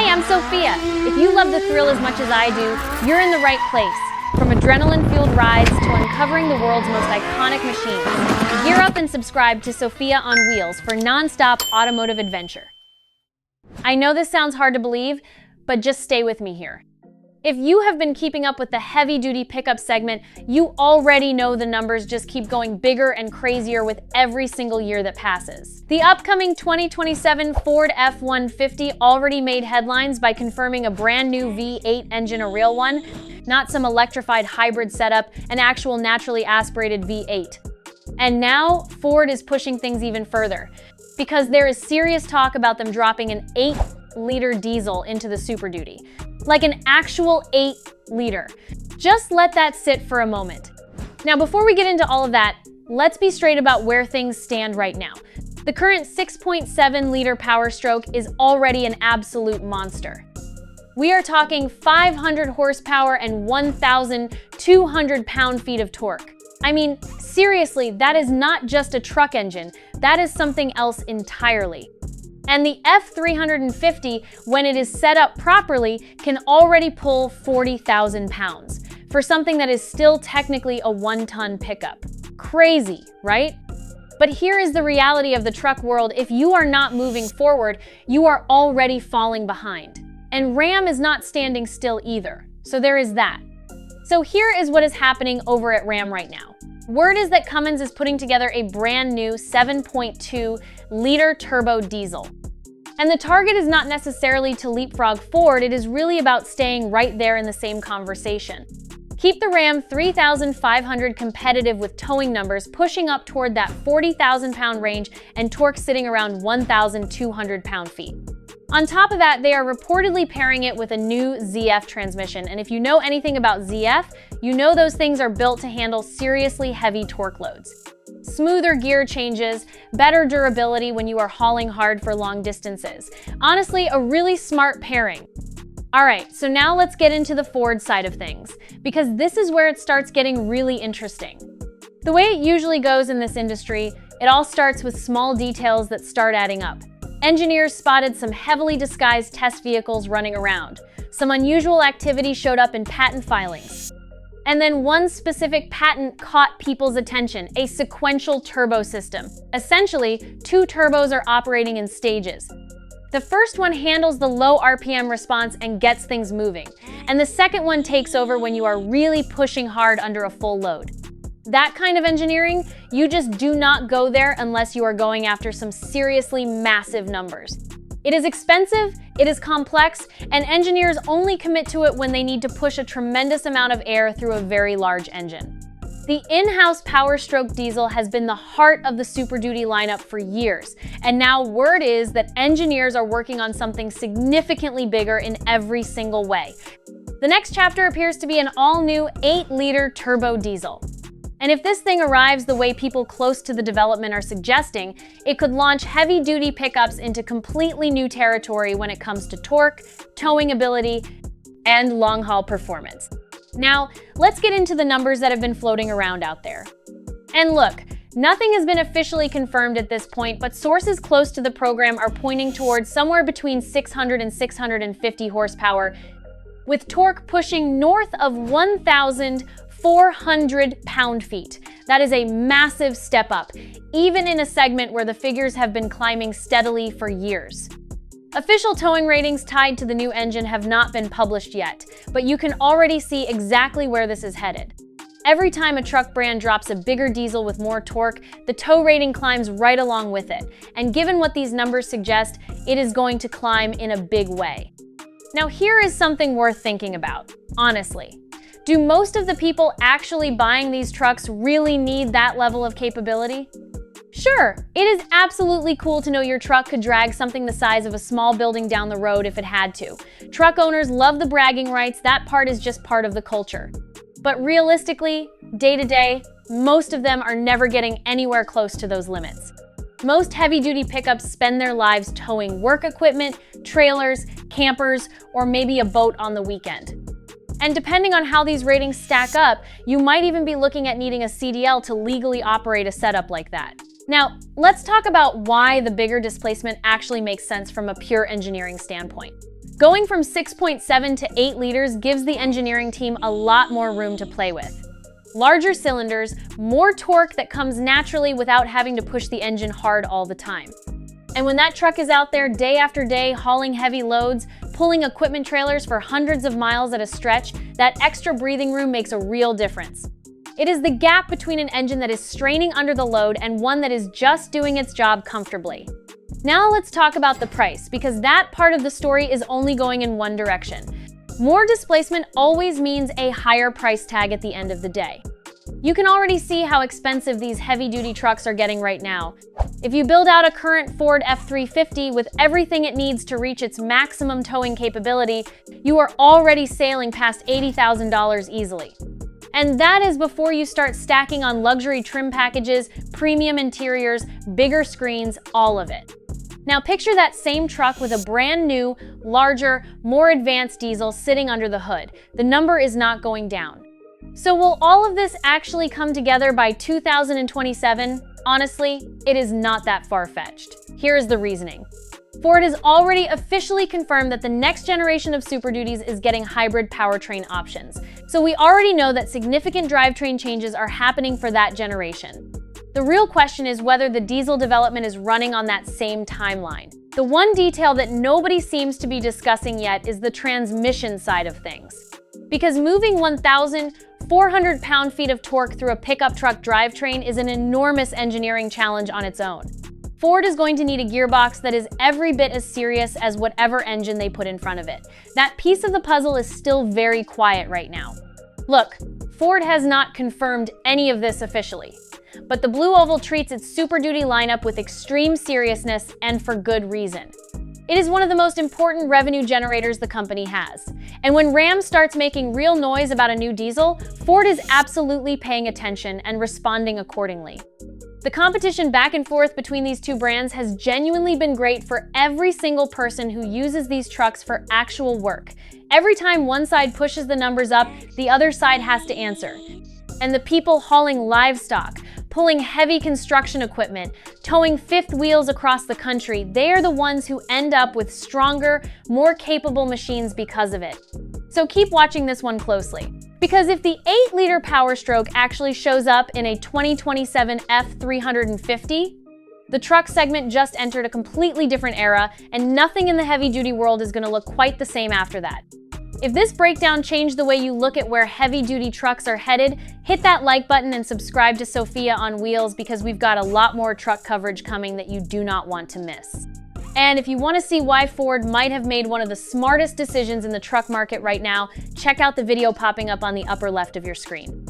Hey, I'm Sophia. If you love the thrill as much as I do, you're in the right place. From adrenaline-fueled rides to uncovering the world's most iconic machines, gear up and subscribe to Sophia on Wheels for non-stop automotive adventure. I know this sounds hard to believe, but just stay with me here. If you have been keeping up with the heavy-duty pickup segment, you already know the numbers just keep going bigger and crazier with every single year that passes. The upcoming 2027 Ford F-150 already made headlines by confirming a brand new V8 engine, a real one, not some electrified hybrid setup, an actual naturally aspirated V8. And now, Ford is pushing things even further, because there is serious talk about them dropping an 8-liter diesel into the Super Duty. Like an actual 8-liter. Just let that sit for a moment. Now, before we get into all of that, let's be straight about where things stand right now. The current 6.7-liter Power Stroke is already an absolute monster. We are talking 500 horsepower and 1,200 pound-feet of torque. I mean, seriously, that is not just a truck engine, that is something else entirely. And the F-350, when it is set up properly, can already pull 40,000 pounds for something that is still technically a 1-ton pickup. Crazy, right? But here is the reality of the truck world. If you are not moving forward, you are already falling behind. And Ram is not standing still either, so there is that. So here is what is happening over at Ram right now. Word is that Cummins is putting together a brand new 7.2-liter turbo diesel. And the target is not necessarily to leapfrog Ford, it is really about staying right there in the same conversation. Keep the Ram 3,500 competitive with towing numbers, pushing up toward that 40,000 pound range and torque sitting around 1,200 pound-feet. On top of that, they are reportedly pairing it with a new ZF transmission, and if you know anything about ZF, you know those things are built to handle seriously heavy torque loads. Smoother gear changes, better durability when you are hauling hard for long distances. Honestly, a really smart pairing. Alright, so now let's get into the Ford side of things, because this is where it starts getting really interesting. The way it usually goes in this industry, it all starts with small details that start adding up. Engineers spotted some heavily disguised test vehicles running around. Some unusual activity showed up in patent filings. And then one specific patent caught people's attention, a sequential turbo system. Essentially, 2 turbos are operating in stages. The first one handles the low RPM response and gets things moving, and the second one takes over when you are really pushing hard under a full load. That kind of engineering, you just do not go there unless you are going after some seriously massive numbers. It is expensive, it is complex, and engineers only commit to it when they need to push a tremendous amount of air through a very large engine. The in-house Power Stroke diesel has been the heart of the Super Duty lineup for years, and now word is that engineers are working on something significantly bigger in every single way. The next chapter appears to be an all-new 8-liter turbo diesel. And if this thing arrives the way people close to the development are suggesting, it could launch heavy-duty pickups into completely new territory when it comes to torque, towing ability, and long-haul performance. Now, let's get into the numbers that have been floating around out there. And look, nothing has been officially confirmed at this point, but sources close to the program are pointing towards somewhere between 600 and 650 horsepower, with torque pushing north of 1,400 pound-feet. That is a massive step up, even in a segment where the figures have been climbing steadily for years. Official towing ratings tied to the new engine have not been published yet, but you can already see exactly where this is headed. Every time a truck brand drops a bigger diesel with more torque, the tow rating climbs right along with it. And given what these numbers suggest, it is going to climb in a big way. Now here is something worth thinking about, honestly. Do most of the people actually buying these trucks really need that level of capability? Sure, it is absolutely cool to know your truck could drag something the size of a small building down the road if it had to. Truck owners love the bragging rights, that part is just part of the culture. But realistically, day to day, most of them are never getting anywhere close to those limits. Most heavy-duty pickups spend their lives towing work equipment, trailers, campers, or maybe a boat on the weekend. And depending on how these ratings stack up, you might even be looking at needing a CDL to legally operate a setup like that. Now, let's talk about why the bigger displacement actually makes sense from a pure engineering standpoint. Going from 6.7 to 8 liters gives the engineering team a lot more room to play with. Larger cylinders, more torque that comes naturally without having to push the engine hard all the time. And when that truck is out there day after day hauling heavy loads, pulling equipment trailers for hundreds of miles at a stretch, that extra breathing room makes a real difference. It is the gap between an engine that is straining under the load and one that is just doing its job comfortably. Now let's talk about the price, because that part of the story is only going in one direction. More displacement always means a higher price tag at the end of the day. You can already see how expensive these heavy-duty trucks are getting right now. If you build out a current Ford F-350 with everything it needs to reach its maximum towing capability, you are already sailing past $80,000 easily. And that is before you start stacking on luxury trim packages, premium interiors, bigger screens, all of it. Now picture that same truck with a brand new, larger, more advanced diesel sitting under the hood. The number is not going down. So will all of this actually come together by 2027? Honestly, it is not that far-fetched. Here is the reasoning. Ford has already officially confirmed that the next generation of Super Duties is getting hybrid powertrain options. So we already know that significant drivetrain changes are happening for that generation. The real question is whether the diesel development is running on that same timeline. The one detail that nobody seems to be discussing yet is the transmission side of things. Because moving 1,400 pound-feet of torque through a pickup truck drivetrain is an enormous engineering challenge on its own. Ford is going to need a gearbox that is every bit as serious as whatever engine they put in front of it. That piece of the puzzle is still very quiet right now. Look, Ford has not confirmed any of this officially, but the Blue Oval treats its Super Duty lineup with extreme seriousness and for good reason. It is one of the most important revenue generators the company has. And when Ram starts making real noise about a new diesel, Ford is absolutely paying attention and responding accordingly. The competition back and forth between these two brands has genuinely been great for every single person who uses these trucks for actual work. Every time one side pushes the numbers up, the other side has to answer. And the people hauling livestock, pulling heavy construction equipment, towing fifth wheels across the country, they are the ones who end up with stronger, more capable machines because of it. So keep watching this one closely. Because if the 8-liter Power Stroke actually shows up in a 2027 F-350, the truck segment just entered a completely different era, and nothing in the heavy-duty world is going to look quite the same after that. If this breakdown changed the way you look at where heavy-duty trucks are headed, hit that like button and subscribe to Sophia on Wheels, because we've got a lot more truck coverage coming that you do not want to miss. And if you want to see why Ford might have made one of the smartest decisions in the truck market right now, check out the video popping up on the upper left of your screen.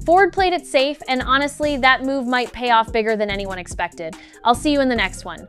Ford played it safe, and honestly, that move might pay off bigger than anyone expected. I'll see you in the next one.